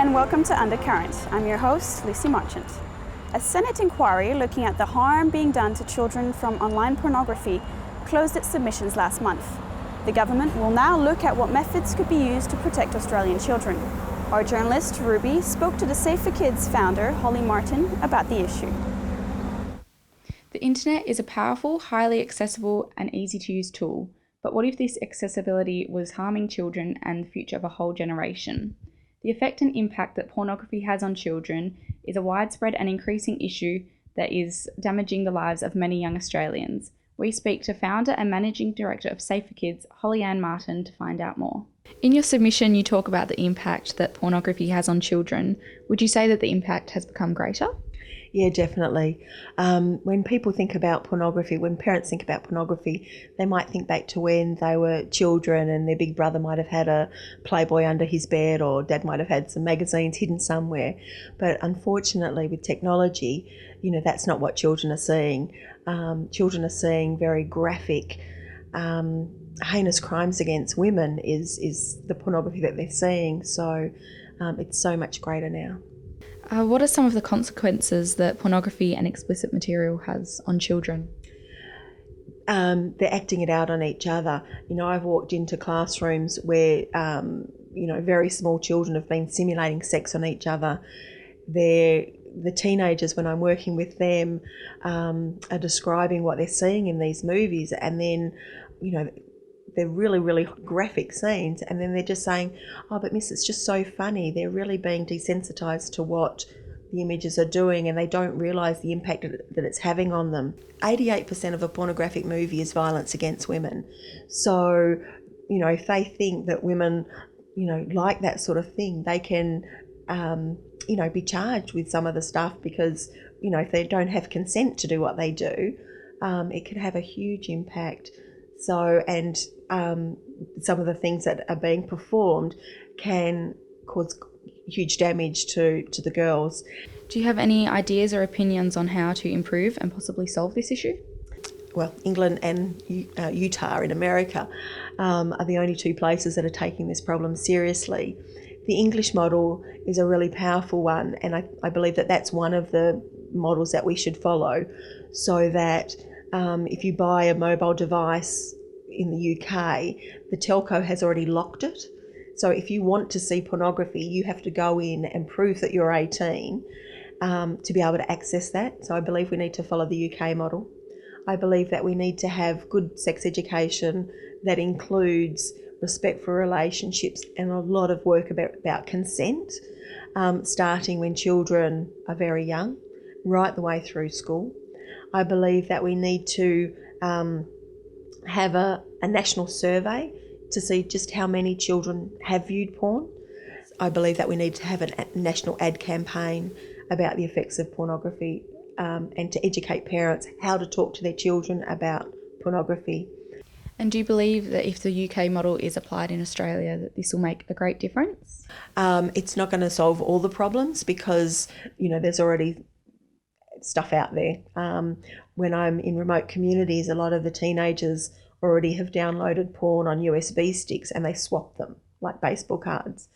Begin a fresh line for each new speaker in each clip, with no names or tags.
and welcome to Undercurrent. I'm your host, Lucy Marchant. A Senate inquiry looking at the harm being done to children from online pornography closed its submissions last month. The government will now look at what methods could be used to protect Australian children. Our journalist, Ruby, spoke to the Safe for Kids founder, Holly Martin, about the issue.
The internet is a powerful, highly accessible and easy to use tool. But what if this accessibility was harming children and the future of a whole generation? The effect and impact that pornography has on children is a widespread and increasing issue that is damaging the lives of many young Australians. We speak to founder and managing director of Safe for Kids, Holly Martin, to find out more. In your submission, you talk about the impact that pornography has on children. Would you say that the impact has become greater?
Yeah, definitely. When people think about pornography, when parents think about pornography, they might think back to when they were children and their big brother might have had a Playboy under his bed, or dad might have had some magazines hidden somewhere. But unfortunately, with technology, that's not what children are seeing. Children are seeing very graphic, heinous crimes against women is the pornography that they're seeing. So it's so much greater now.
What are some of the consequences that pornography and explicit material has on children?
They're acting it out on each other. I've walked into classrooms where, very small children have been simulating sex on each other. The teenagers, when I'm working with them, are describing what they're seeing in these movies, and then, they're really, really graphic scenes, and then they're just saying, "Oh, but miss, it's just so funny." They're really being desensitized to what the images are doing, and they don't realise the impact that it's having on them. 88% of a pornographic movie is violence against women. So, if they think that women, like that sort of thing, they can, be charged with some of the stuff because, if they don't have consent to do what they do, it can have a huge impact. So, and some of the things that are being performed can cause huge damage to the girls.
Do you have any ideas or opinions on how to improve and possibly solve this issue?
Well, England and Utah in America are the only two places that are taking this problem seriously. The English model is a really powerful one, and I believe that that's one of the models that we should follow, so that if you buy a mobile device in the UK, the telco has already locked it. So if you want to see pornography, you have to go in and prove that you're 18 to be able to access that. So I believe we need to follow the UK model. I believe that we need to have good sex education that includes respect for relationships and a lot of work about consent, starting when children are very young, right the way through school. I believe that we need to have a national survey to see just how many children have viewed porn. I believe that we need to have a national ad campaign about the effects of pornography and to educate parents how to talk to their children about pornography.
And do you believe that if the UK model is applied in Australia, that this will make a great difference?
It's not going to solve all the problems because, there's already stuff out there. When I'm in remote communities, a lot of the teenagers already have downloaded porn on USB sticks and they swap them like baseball cards.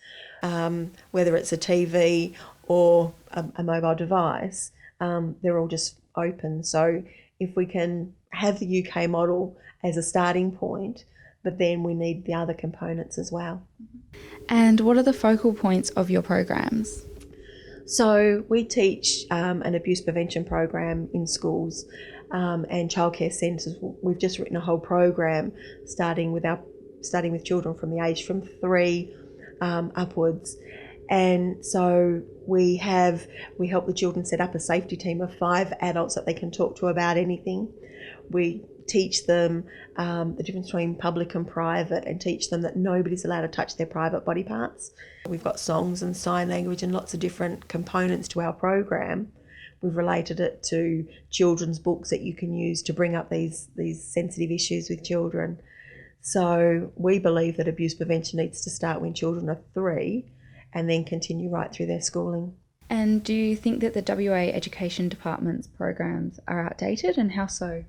Whether it's a TV or a mobile device, they're all just open. So if we can have the UK model as a starting point, but then we need the other components as well.
And what are the focal points of your programs?
So we teach an abuse prevention program in schools and childcare centres. We've just written a whole program starting with children from the age from 3 upwards. And so we help the children set up a safety team of 5 adults that they can talk to about anything. We teach them the difference between public and private, and teach them that nobody's allowed to touch their private body parts. We've got songs and sign language and lots of different components to our program. We've related it to children's books that you can use to bring up these sensitive issues with children. So we believe that abuse prevention needs to start when children are 3 and then continue right through their schooling.
And do you think that the WA Education Department's programs are outdated, and how so?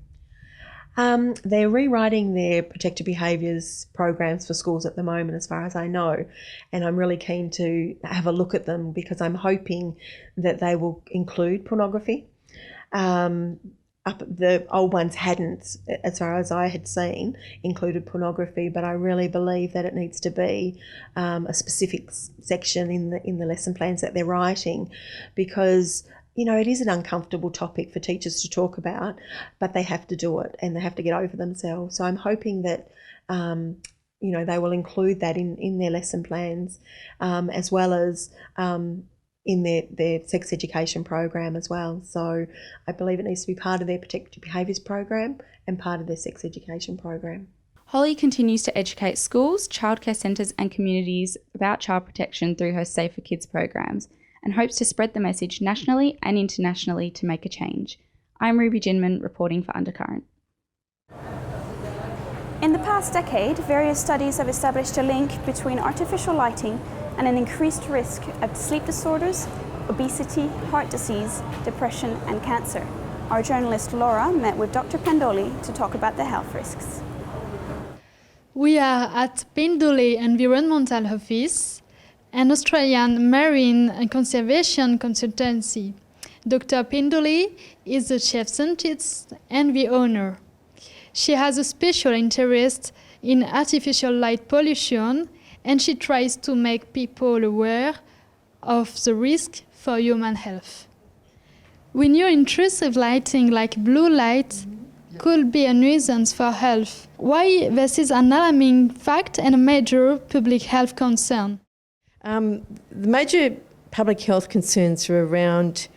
They're rewriting their protected behaviours programs for schools at the moment, as far as I know, and I'm really keen to have a look at them because I'm hoping that they will include pornography. The old ones hadn't, as far as I had seen, included pornography, but I really believe that it needs to be a specific section in the lesson plans that they're writing, because it is an uncomfortable topic for teachers to talk about, but they have to do it and they have to get over themselves. So I'm hoping that they will include that in their lesson plans, as well as in their sex education program as well. So I believe it needs to be part of their protected behaviours program and part of their sex education program.
Holly continues to educate schools, childcare centres and communities about child protection through her Safe for Kids programs, and hopes to spread the message nationally and internationally to make a change. I'm Ruby Ginman reporting for Undercurrent.
In the past decade, various studies have established a link between artificial lighting and an increased risk of sleep disorders, obesity, heart disease, depression and cancer. Our journalist Laura met with Dr. Pendoli to talk about the health risks.
We are at Pendoli Environmental Office, an Australian marine and conservation consultancy. Dr. Pendoli is the chief scientist and the owner. She has a special interest in artificial light pollution, and she tries to make people aware of the risk for human health. We knew intrusive lighting like blue light could be a nuisance for health. Why this is an alarming fact and a major public health concern?
The major public health concerns are around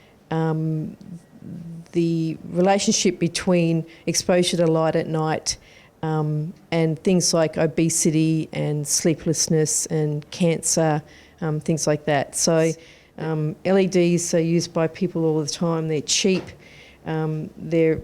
the relationship between exposure to light at night and things like obesity and sleeplessness and cancer, things like that. So LEDs are used by people all the time. They're cheap. They're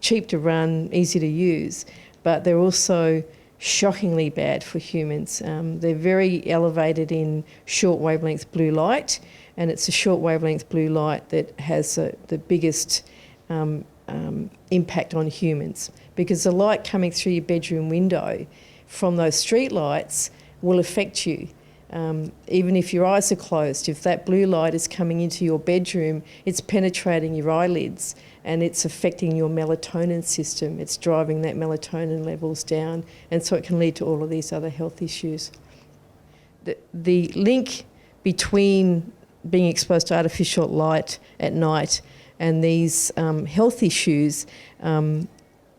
cheap to run, easy to use, but they're also shockingly bad for humans. They're very elevated in short wavelength blue light, and it's a short wavelength blue light that has the biggest impact on humans, because the light coming through your bedroom window from those street lights will affect you. Even if your eyes are closed, if that blue light is coming into your bedroom, it's penetrating your eyelids and it's affecting your melatonin system. It's driving that melatonin levels down, and so it can lead to all of these other health issues. The link between being exposed to artificial light at night and these health issues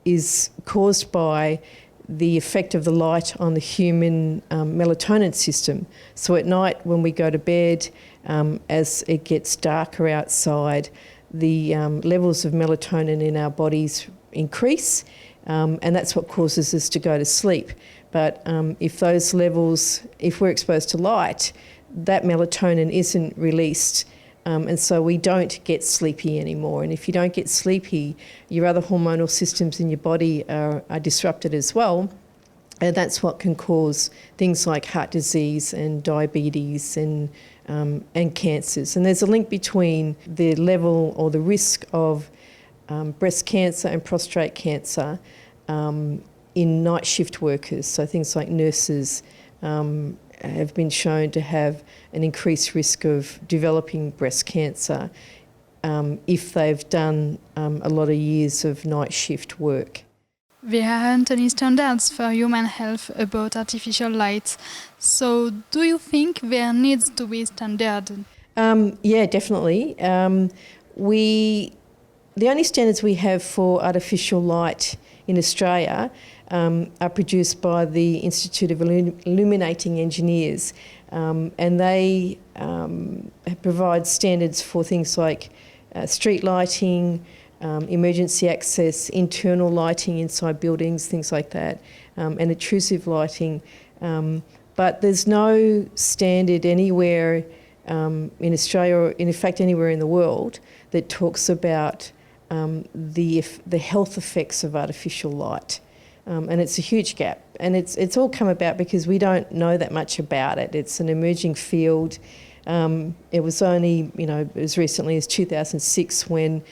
is caused by the effect of the light on the human melatonin system. So at night when we go to bed, as it gets darker outside, the levels of melatonin in our bodies increase, and that's what causes us to go to sleep. But if those levels, if we're exposed to light, that melatonin isn't released, and so we don't get sleepy anymore. And if you don't get sleepy, your other hormonal systems in your body are disrupted as well. And that's what can cause things like heart disease and diabetes and cancers. And there's a link between the level or the risk of breast cancer and prostate cancer in night shift workers. So things like nurses have been shown to have an increased risk of developing breast cancer if they've done a lot of years of night shift work.
There aren't any standards for human health about artificial light. So do you think there needs to be standards?
Yeah, definitely. The only standards we have for artificial light in Australia are produced by the Institute of Illuminating Engineers, and they provide standards for things like street lighting, emergency access, internal lighting inside buildings, things like that, and intrusive lighting. But there's no standard anywhere in Australia, or in fact anywhere in the world, that talks about the health effects of artificial light. And it's a huge gap. And it's all come about because we don't know that much about it. It's an emerging field. It was only, as recently as 2006 when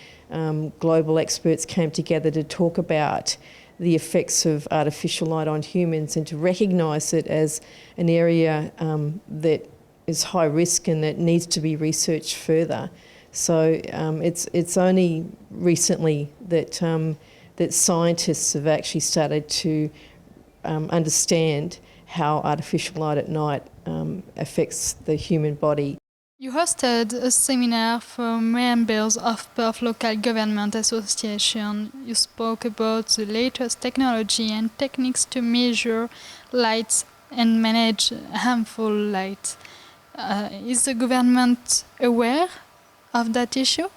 global experts came together to talk about the effects of artificial light on humans and to recognise it as an area that is high risk and that needs to be researched further. So it's only recently that that scientists have actually started to understand how artificial light at night affects the human body.
You hosted a seminar for members of Perth Local Government Association. You spoke about the latest technology and techniques to measure light and manage harmful light. Is the government aware of that issue?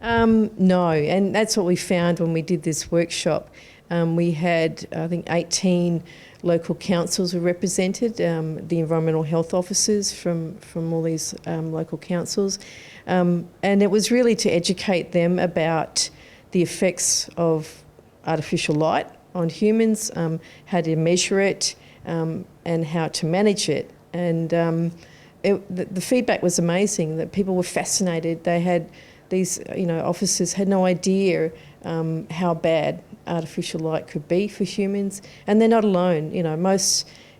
No, and that's what we found when we did this workshop. We had, I think, 18 local councils were represented, the environmental health officers from all these local councils, and it was really to educate them about the effects of artificial light on humans, how to measure it, and how to manage it. And the feedback was amazing, that people were fascinated. They had these, officers had no idea how bad artificial light could be for humans, and they're not alone.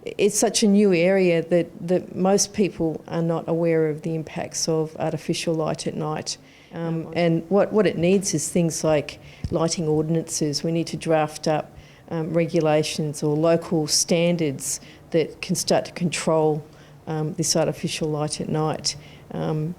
It's such a new area that most people are not aware of the impacts of artificial light at night. And what it needs is things like lighting ordinances. We need to draft up regulations or local standards that can start to control this artificial light at night,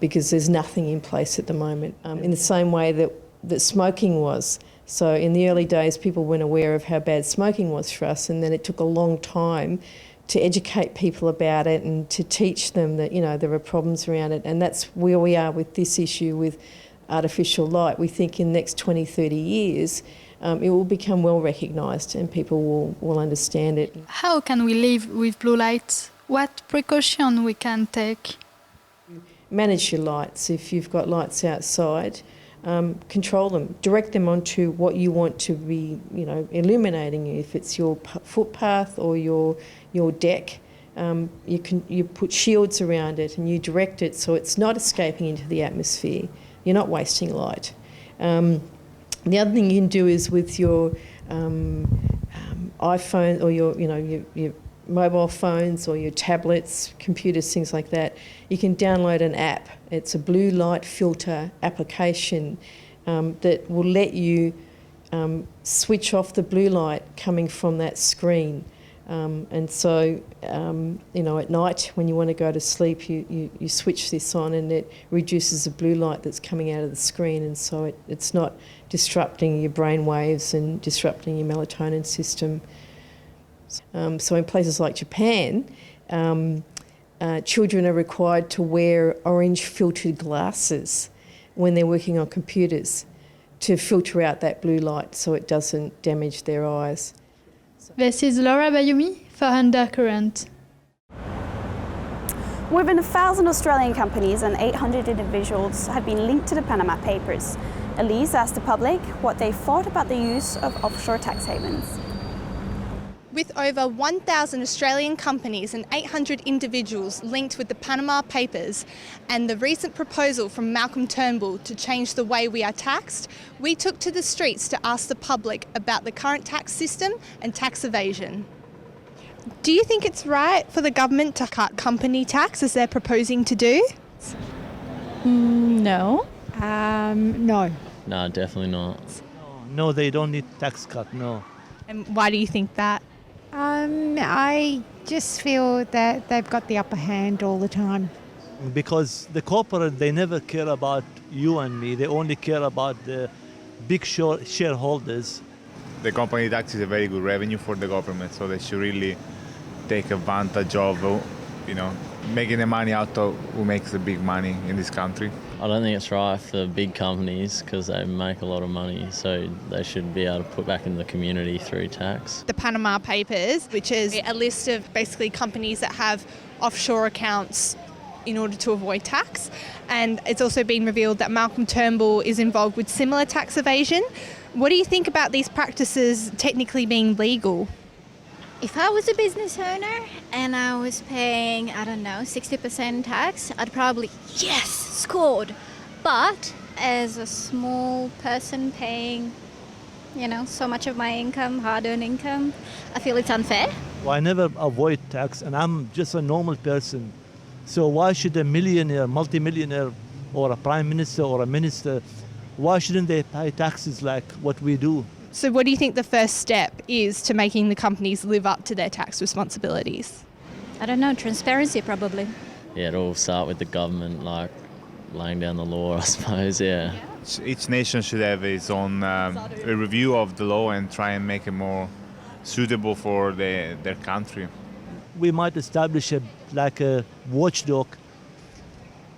because there's nothing in place at the moment. In the same way that smoking was. So in the early days, people weren't aware of how bad smoking was for us, and then it took a long time to educate people about it and to teach them that, there are problems around it. And that's where we are with this issue with artificial light. We think in the next 20, 30 years, it will become well recognised and people will understand it.
How can we live with blue light? What precaution we can take?
Manage your lights. If you've got lights outside, control them. Direct them onto what you want to be, illuminating. If it's your footpath or your deck, you put shields around it and you direct it so it's not escaping into the atmosphere. You're not wasting light. The other thing you can do is with your iPhone or your mobile phones or your tablets, computers, things like that, you can download an app. It's a blue light filter application that will let you switch off the blue light coming from that screen. And so, at night when you want to go to sleep, you switch this on and it reduces the blue light that's coming out of the screen, and so it's not disrupting your brain waves and disrupting your melatonin system. So in places like Japan, children are required to wear orange filtered glasses when they're working on computers to filter out that blue light so it doesn't damage their eyes.
This is Laura Bayumi for Undercurrent.
More than 1,000 Australian companies and 800 individuals have been linked to the Panama Papers. Elise asked the public what they thought about the use of offshore tax havens.
With over 1,000 Australian companies and 800 individuals linked with the Panama Papers and the recent proposal from Malcolm Turnbull to change the way we are taxed, we took to the streets to ask the public about the current tax system and tax evasion. Do you think it's right for the government to cut company tax as they're proposing to do?
No.
No.
No, definitely not.
No, they don't need tax cut, no.
And why do you think that?
I just feel that they've got the upper hand all the time.
Because the corporate, they never care about you and me. They only care about the big shareholders.
The company tax is a very good revenue for the government, so they should really take advantage of, making the money out of who makes the big money in this country.
I don't think it's right for big companies because they make a lot of money, so they should be able to put back in the community through tax.
The Panama Papers, which is a list of basically companies that have offshore accounts in order to avoid tax. And it's also been revealed that Malcolm Turnbull is involved with similar tax evasion. What do you think about these practices technically being legal?
If I was a business owner and I was paying, 60% tax, I'd probably, yes, scored. But as a small person paying, so much of my income, hard-earned income, I feel it's unfair.
Well, I never avoid tax, and I'm just a normal person. So why should a millionaire, multimillionaire, or a prime minister or a minister, why shouldn't they pay taxes like what we do?
So what do you think the first step is to making the companies live up to their tax responsibilities?
I don't know, transparency probably.
Yeah, it all start with the government, like laying down the law, I suppose, yeah.
Each nation should have its own a review of the law and try and make it more suitable for their country.
We might establish a watchdog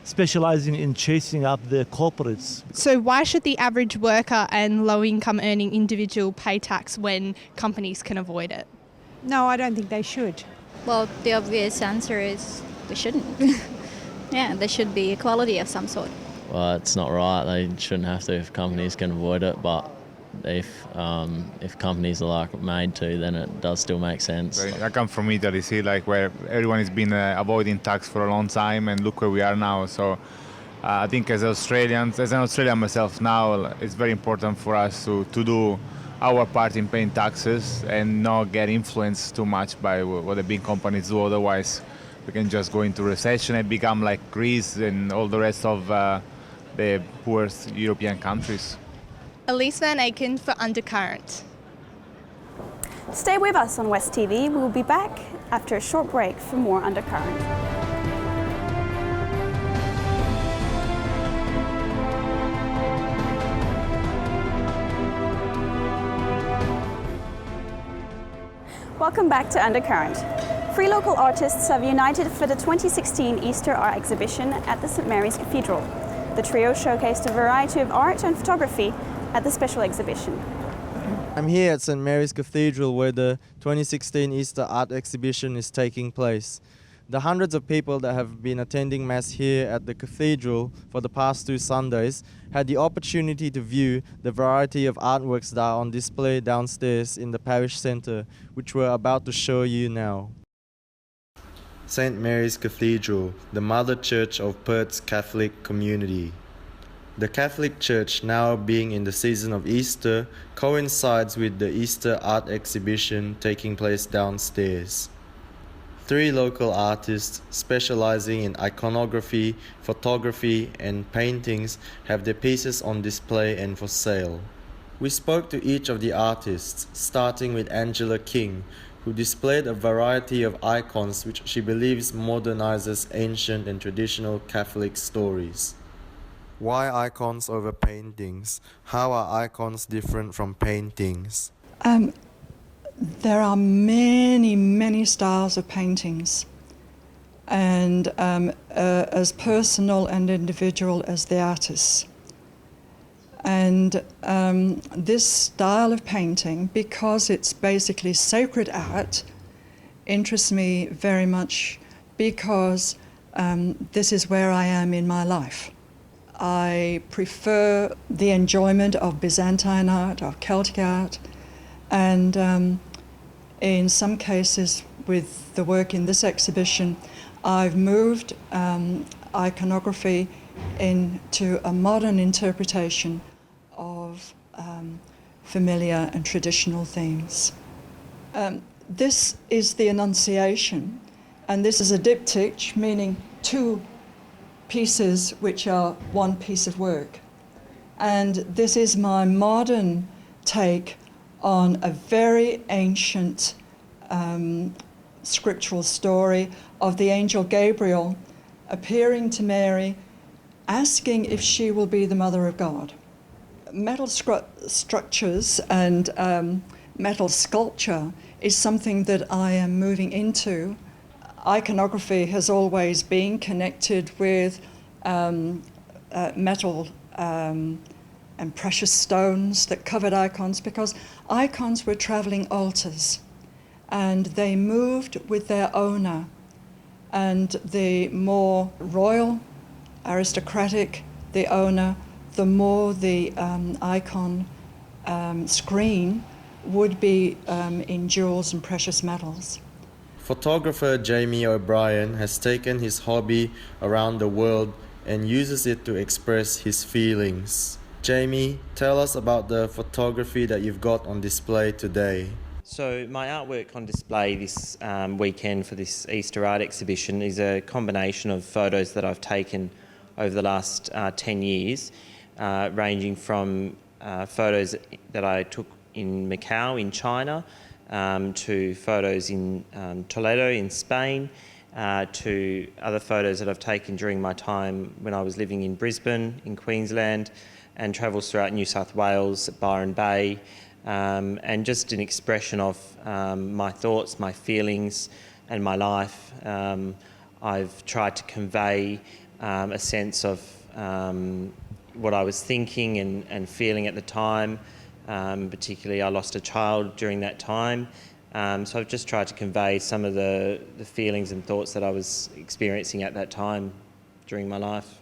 specializing in chasing up the corporates.
So why should the average worker and low-income earning individual pay tax when companies can avoid it?
No, I don't think they should.
Well, the obvious answer is they shouldn't. Yeah, there should be equality of some sort.
Well, it's not right. They shouldn't have to if companies can avoid it, but if companies are made to, then it does still make sense.
I come from Italy, see, where everyone has been avoiding tax for a long time, and look where we are now. So I think as an Australian myself now, it's very important for us to do our part in paying taxes and not get influenced too much by what the big companies do. Otherwise, we can just go into recession and become like Greece and all the rest of the poorest European countries.
Elise Van Aken for Undercurrent.
Stay with us on West TV. We will be back after a short break for more Undercurrent. Welcome back to Undercurrent. Three local artists have united for the 2016 Easter Art Exhibition at the St. Mary's Cathedral. The trio showcased a variety of art and photography at the special exhibition.
I'm here at St. Mary's Cathedral where the 2016 Easter Art Exhibition is taking place. The hundreds of people that have been attending Mass here at the Cathedral for the past 2 Sundays had the opportunity to view the variety of artworks that are on display downstairs in the parish centre, which we're about to show you now. St. Mary's Cathedral, the mother church of Perth's Catholic community. The Catholic Church, now being in the season of Easter, coincides with the Easter art exhibition taking place downstairs. 3 local artists specializing in iconography, photography, and paintings have their pieces on display and for sale. We spoke to each of the artists, starting with Angela King, who displayed a variety of icons which she believes modernizes ancient and traditional Catholic stories. Why icons over paintings? How are icons different from paintings?
There are many, many styles of paintings, and as personal and individual as the artists. And this style of painting, because it's basically sacred art, interests me very much because this is where I am in my life. I prefer the enjoyment of Byzantine art, of Celtic art, and in some cases with the work in this exhibition, I've moved iconography into a modern interpretation of familiar and traditional themes. This is the Annunciation, and this is a diptych, meaning 2 pieces which are one piece of work. And this is my modern take on a very ancient scriptural story of the angel Gabriel appearing to Mary, asking if she will be the mother of God. Metal structures and metal sculpture is something that I am moving into. Iconography has always been connected with metal and precious stones that covered icons, because icons were traveling altars and they moved with their owner. And the more royal, aristocratic the owner, the more the icon screen would be in jewels and precious metals.
Photographer Jamie O'Brien has taken his hobby around the world and uses it to express his feelings. Jamie, tell us about the photography that you've got on display today.
So my artwork on display this weekend for this Easter art exhibition is a combination of photos that I've taken over the last 10 years, ranging from photos that I took in Macau in China, to photos in Toledo in Spain, to other photos that I've taken during my time when I was living in Brisbane in Queensland, and travels throughout New South Wales, Byron Bay, and just an expression of my thoughts, my feelings and my life. I've tried to convey a sense of what I was thinking and feeling at the time. Particularly I lost a child during that time. So I've just tried to convey some of the feelings and thoughts that I was experiencing at that time during my life.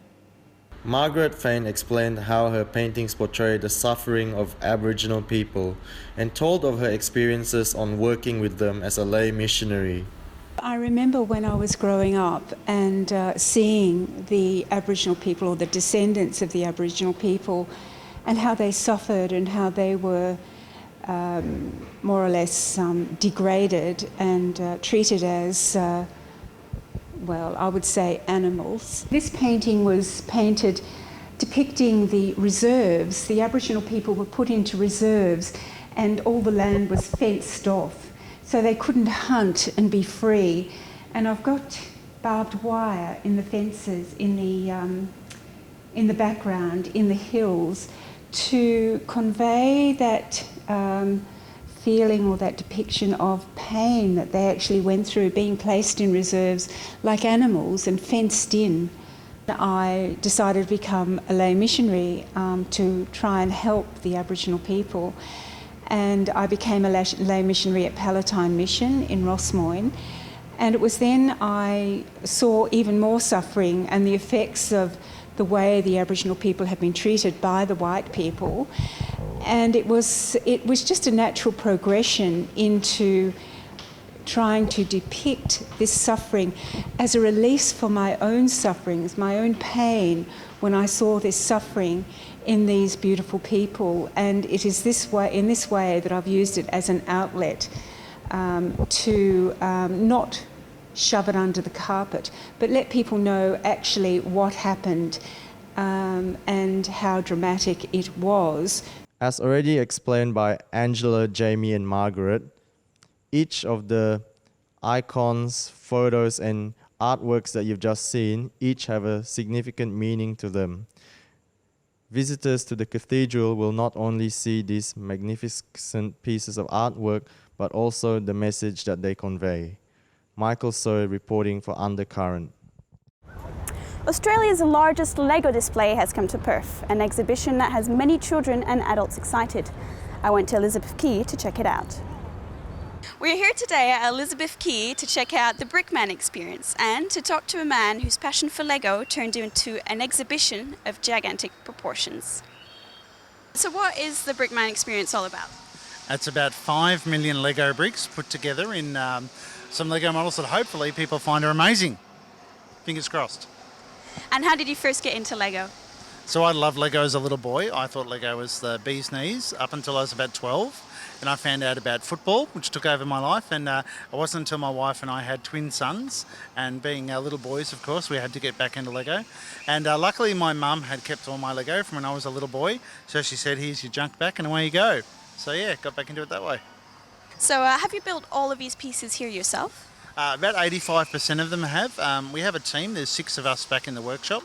Margaret Fain explained how her paintings portray the suffering of Aboriginal people and told of her experiences on working with them as a lay missionary.
I remember when I was growing up and seeing the Aboriginal people or the descendants of the Aboriginal people and how they suffered and how they were more or less degraded and treated as well, I would say animals. This painting was painted depicting the reserves. The Aboriginal people were put into reserves and all the land was fenced off, so they couldn't hunt and be free. And I've got barbed wire in the fences, in the background, in the hills, to convey that feeling or that depiction of pain that they actually went through being placed in reserves like animals and fenced in. I decided to become a lay missionary to try and help the Aboriginal people, and I became a lay missionary at Palatine Mission in Rossmoyne, and it was then I saw even more suffering and the effects of the way the Aboriginal people had been treated by the white people. And it was just a natural progression into trying to depict this suffering as a release for my own sufferings, my own pain, when I saw this suffering in these beautiful people. And it is in this way that I've used it as an outlet to not shove it under the carpet, but let people know actually what happened and how dramatic it was.
As already explained by Angela, Jamie and Margaret, each of the icons, photos and artworks that you've just seen, each have a significant meaning to them. Visitors to the cathedral will not only see these magnificent pieces of artwork, but also the message that they convey. Michael Soy reporting for Undercurrent.
Australia's largest Lego display has come to Perth, an exhibition that has many children and adults excited. I went to Elizabeth Quay to check it out. We're here today at Elizabeth Quay to check out the Brickman experience and to talk to a man whose passion for Lego turned into an exhibition of gigantic proportions. So what is the Brickman experience all about?
It's about 5 million Lego bricks put together in some Lego models that hopefully people find are amazing. Fingers crossed.
And how did you first get into Lego?
So I loved Lego as a little boy. I thought Lego was the bee's knees up until I was about 12. And I found out about football, which took over my life. And it wasn't until my wife and I had twin sons, and being little boys, of course, we had to get back into Lego. And luckily my mum had kept all my Lego from when I was a little boy. So she said, here's your junk back and away you go. So yeah, got back into it that way.
So have you built all of these pieces here yourself?
About 85% of them have. We have a team, there's 6 of us back in the workshop.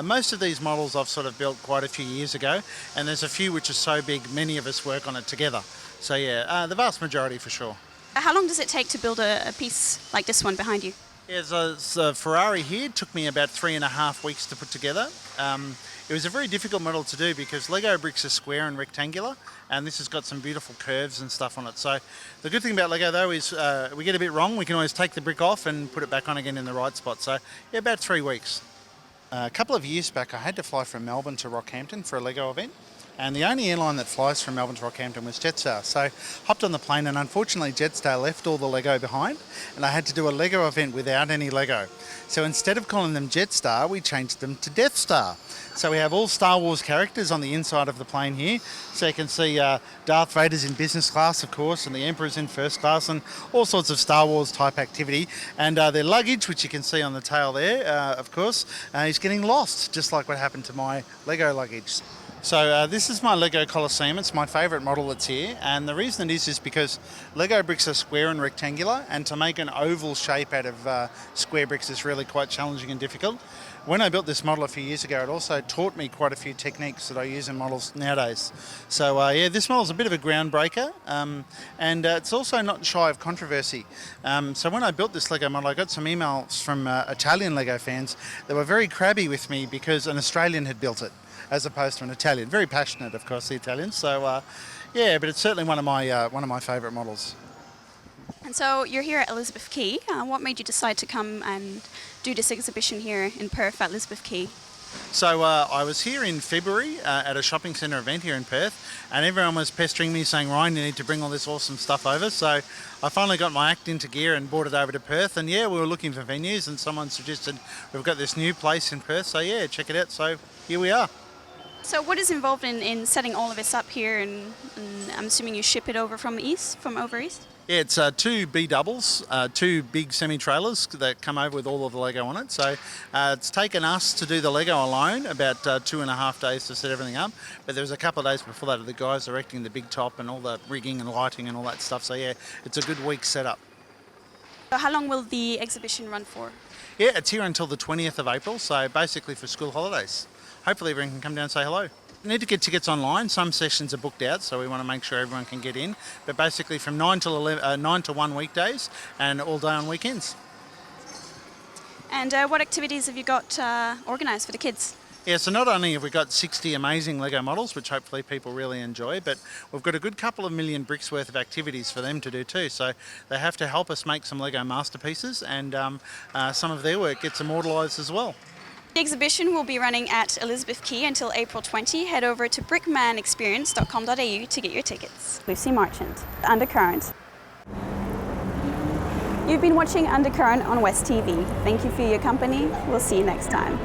Most of these models I've sort of built quite a few years ago, and there's a few which are so big, many of us work on it together. So yeah, the vast majority for sure.
How long does it take to build a piece like this one behind you?
Yeah, so Ferrari here took me about 3.5 weeks to put together. It was a very difficult model to do because Lego bricks are square and rectangular, and this has got some beautiful curves and stuff on it. So the good thing about Lego though is we get a bit wrong, we can always take the brick off and put it back on again in the right spot. So yeah, about 3 weeks. A couple of years back I had to fly from Melbourne to Rockhampton for a Lego event, and the only airline that flies from Melbourne to Rockhampton was Jetstar. So hopped on the plane, and unfortunately Jetstar left all the Lego behind, and I had to do a Lego event without any Lego. So instead of calling them Jetstar, we changed them to Death Star. So we have all Star Wars characters on the inside of the plane here. So you can see Darth Vader's in business class, of course, and the Emperor's in first class, and all sorts of Star Wars type activity. And their luggage, which you can see on the tail there, of course, is getting lost, just like what happened to my Lego luggage. So this is my Lego Colosseum. It's my favourite model that's here, and the reason it is because Lego bricks are square and rectangular, and to make an oval shape out of square bricks is really quite challenging and difficult. When I built this model a few years ago, it also taught me quite a few techniques that I use in models nowadays. So yeah, this model's a bit of a groundbreaker, and it's also not shy of controversy. So when I built this Lego model, I got some emails from Italian Lego fans that were very crabby with me because an Australian had built it, as opposed to an Italian. Very passionate, of course, the Italians. So yeah, but it's certainly one of my favourite models.
And so you're here at Elizabeth Quay. What made you decide to come and do this exhibition here in Perth at Elizabeth Quay?
So I was here in February at a shopping centre event here in Perth, and everyone was pestering me saying, Ryan, you need to bring all this awesome stuff over. So I finally got my act into gear and brought it over to Perth. And yeah, we were looking for venues, and someone suggested we've got this new place in Perth. So yeah, check it out. So here we are.
So what is involved in setting all of this up here, and I'm assuming you ship it over from over east?
Yeah, it's two B-doubles, two big semi-trailers that come over with all of the Lego on it. So it's taken us to do the Lego alone about 2.5 days to set everything up. But there was a couple of days before that of the guys erecting the big top and all the rigging and lighting and all that stuff. So yeah, it's a good week set up.
So how long will the exhibition run for?
Yeah, it's here until the 20th of April, so basically for school holidays. Hopefully everyone can come down and say hello. You need to get tickets online. Some sessions are booked out, so we want to make sure everyone can get in. But basically from 9 to 1 weekdays and all day on weekends.
And what activities have you got organised for the kids?
Yeah, so not only have we got 60 amazing Lego models, which hopefully people really enjoy, but we've got a good couple of million bricks worth of activities for them to do too. So they have to help us make some Lego masterpieces, and some of their work gets immortalised as well.
The exhibition will be running at Elizabeth Quay until April 20. Head over to brickmanexperience.com.au to get your tickets. Lucy Marchant, Undercurrent. You've been watching Undercurrent on West TV. Thank you for your company. We'll see you next time.